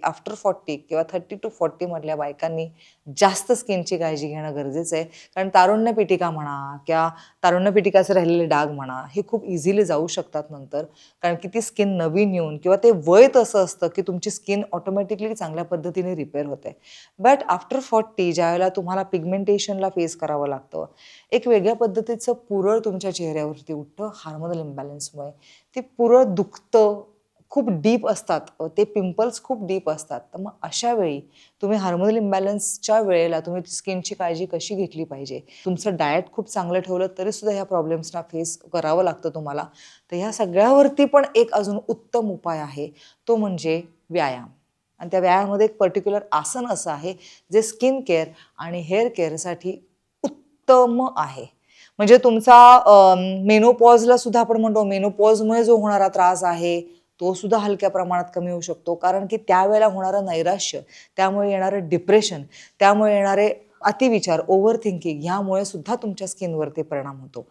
After 40 किंवा 30 to 40 मधल्या बायकांनी जास्त स्किनची काळजी घेणं गरजेचं आहे. कारण तारुण्य पिटिका म्हणा किंवा तारुण्य पिटिकाचे राहिलेले डाग म्हणा, हे खूप इझिली जाऊ शकतात नंतर. कारण की ती स्किन नवीन येऊन किंवा ते वय तसं असतं की तुमची स्किन ऑटोमॅटिकली चांगल्या पद्धतीने रिपेअर होते. बट आफ्टर 40 ज्यावेळेला तुम्हाला पिगमेंटेशनला फेस करावं लागतं, एक वेगळ्या पद्धतीचं पुरळ तुमच्या चेहऱ्यावरती उठतं हार्मोनल इम्बॅलन्समुळे. ते पुरळ दुखतं, खूप डीप असतात, ते पिंपल्स खूप डीप असतात. तर मग अशा वेळी तुम्ही हार्मोनल इम्बॅलन्सच्या वेळेला तुम्ही स्किनची काळजी कशी घेतली पाहिजे? तुमचं डाएट खूप चांगलं ठेवलं तरीसुद्धा ह्या प्रॉब्लेम्सना फेस करावं लागतं तुम्हाला. तर ह्या सगळ्यावरती पण एक अजून उत्तम उपाय आहे, तो म्हणजे व्यायाम. आणि त्या व्यायामामध्ये एक पर्टिक्युलर आसन असं आहे, जे स्किन केअर आणि हेअर केअरसाठी उत्तम आहे. म्हणजे तुमचा मेनोपॉजला सुद्धा आपण म्हणतो मेनोपॉजमुळे जो होणारा त्रास आहे, तो सुद्धा हलक्या प्रमाणात कमी होऊ शकतो. कारण की त्यावेळेला होणारं नैराश्य, त्यामुळे येणारं डिप्रेशन, त्यामुळे येणारे अतिविचार, ओव्हर थिंकिंग ह्यामुळे सुद्धा तुमच्या स्किनवरती परिणाम होतो.